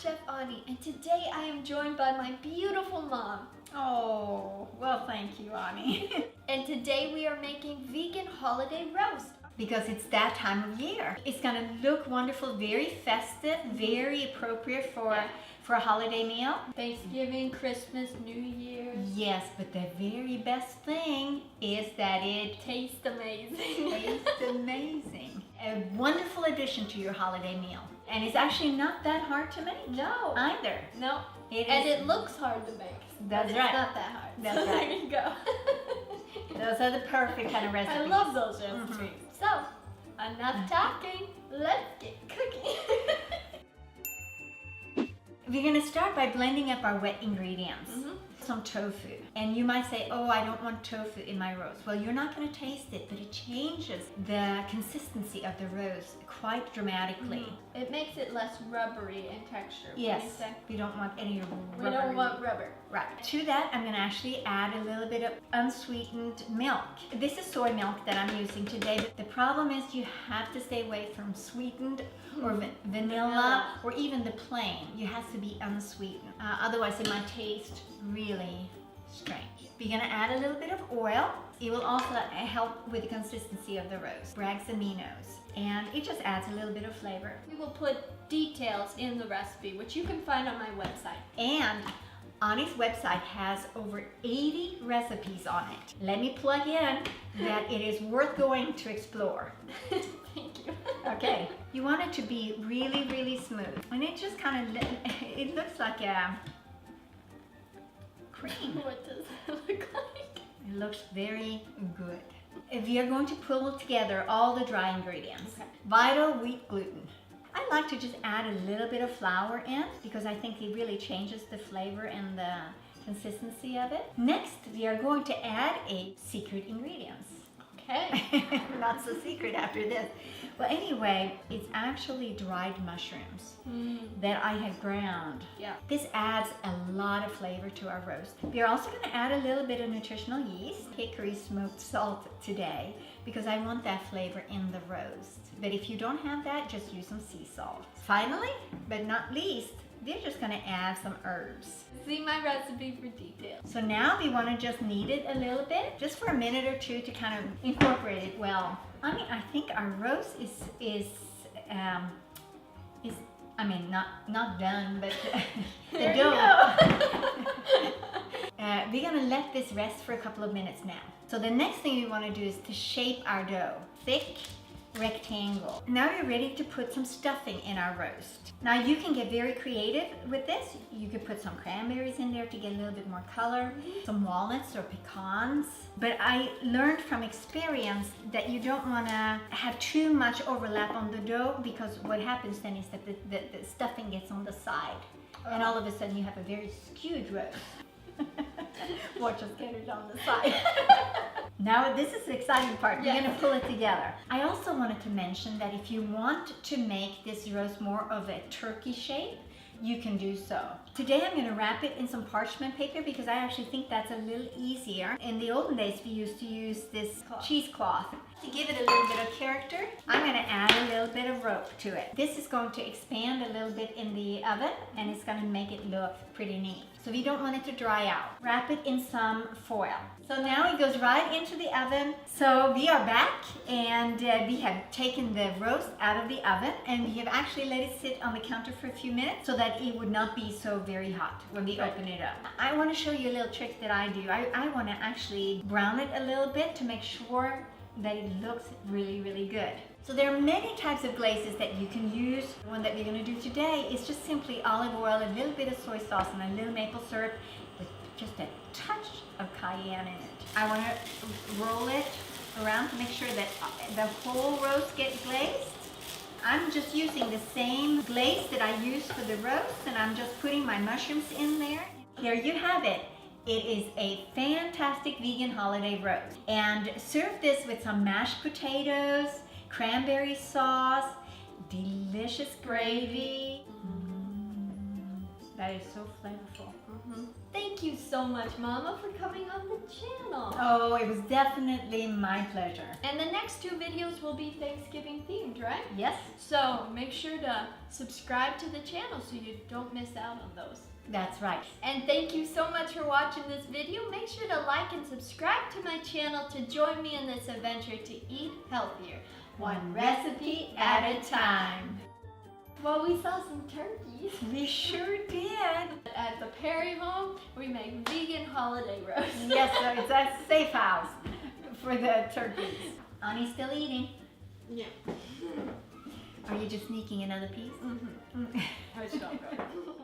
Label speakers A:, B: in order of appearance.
A: Chef Ani, and today I am joined by my beautiful mom.
B: Oh, well, thank you, Ani.
A: And today we are making vegan holiday roast.
B: Because it's that time of year. It's gonna look wonderful, very festive, very appropriate for a holiday meal.
A: Thanksgiving, Christmas, New Year's.
B: Yes, but the very best thing is that it
A: Tastes amazing.
B: tastes amazing. A wonderful addition to your holiday meal. And it's actually not that hard to make.
A: No.
B: Either.
A: No.
B: And
A: it looks hard to make.
B: That's
A: but
B: right.
A: It's not that hard.
B: That's
A: so
B: right.
A: There you go.
B: Those are the perfect kind of recipes.
A: I love those recipes. So, enough talking. Let's get cooking.
B: We're gonna start by blending up our wet ingredients. Some tofu. And you might say, oh, I don't want tofu in my roast. Well, you're not gonna taste it, but it changes the consistency of the roast quite dramatically.
A: It makes it less rubbery in texture.
B: Yes, we don't want any rubber.
A: We don't want rubber.
B: Right. To that, I'm gonna actually add a little bit of unsweetened milk. This is soy milk that I'm using today, but the problem is you have to stay away from sweetened or vanilla or even the plain. It has to be unsweetened. Otherwise, it might taste really strange. We're gonna add a little bit of oil. It will also help with the consistency of the roast. Braggs Aminos. And it just adds a little bit of flavor.
A: We will put details in the recipe, which you can find on my website.
B: And Ani's website has over 80 recipes on it. Let me plug in that it is worth going to explore.
A: Thank you.
B: Okay, you want it to be really, really smooth. And it just kind of, it looks like a cream.
A: What does it look like?
B: It looks very good. We are going to pull together all the dry ingredients.
A: Okay.
B: Vital wheat gluten. I like to just add a little bit of flour in because I think it really changes the flavor and the consistency of it. Next, we are going to add a secret ingredient.
A: Okay.
B: Not so secret after this. Well, anyway, it's actually dried mushrooms that I have ground.
A: Yeah.
B: This adds a lot of flavor to our roast. We're also going to add a little bit of nutritional yeast, hickory smoked salt today, because I want that flavor in the roast. But if you don't have that, just use some sea salt. Finally, but not least, we're just going to add some herbs.
A: See my recipe for details.
B: So now we want to just knead it a little bit, just for a minute or two to kind of incorporate it well. I mean, I think our roast is I mean, not done, but the
A: There
B: dough.
A: you go.
B: We're gonna let this rest for a couple of minutes now. So the next thing we want to do is to shape our dough. Thick rectangle. Now we're ready to put some stuffing in our roast. Now you can get very creative with this. You could put some cranberries in there to get a little bit more color, some walnuts or pecans. But I learned from experience that you don't want to have too much overlap on the dough, because what happens then is that the stuffing gets on the side. And all of a sudden you have a very skewed roast. Watch us get it on the side. Now this is the exciting part. We're going to pull it together. I also wanted to mention that if you want to make this roast more of a turkey shape, you can do so. Today I'm going to wrap it in some parchment paper because I actually think that's a little easier. In the olden days we used to use this cheesecloth. To give it a little bit of character, I'm going to add a little bit of rope to it. This is going to expand a little bit in the oven and it's going to make it look pretty neat. So we don't want it to dry out. Wrap it in some foil. So now it goes right into the oven. So we are back and we have taken the roast out of the oven and we have actually let it sit on the counter for a few minutes so that it would not be so very hot when we open it up. I want to show you a little trick that I do. I want to actually brown it a little bit to make sure that it looks really, really good. So there are many types of glazes that you can use. The one that we're going to do today is just simply olive oil, a little bit of soy sauce, and a little maple syrup with just a touch of cayenne in it. I want to roll it around to make sure that the whole roast gets glazed. I'm just using the same glaze that I used for the roast, and I'm just putting my mushrooms in there. There you have it. It is a fantastic vegan holiday roast. And serve this with some mashed potatoes, cranberry sauce, delicious gravy. That is so flavorful.
A: Thank you so much, Mama, for coming on the channel.
B: Oh, it was definitely my pleasure.
A: And the next 2 videos will be Thanksgiving themed, right?
B: Yes,
A: So make sure to subscribe to the channel so you don't miss out on those.
B: that's right.
A: And thank you so much for watching this video. Make sure to like and subscribe to my channel to join me in this adventure to eat healthier, one recipe at a time. Well, we saw some turkeys.
B: We sure did.
A: At the Perry home, we make vegan holiday roast.
B: Yes, so it's a safe house for the turkeys. Annie's still eating.
A: Yeah.
B: Are you just sneaking another piece?
A: I shall go.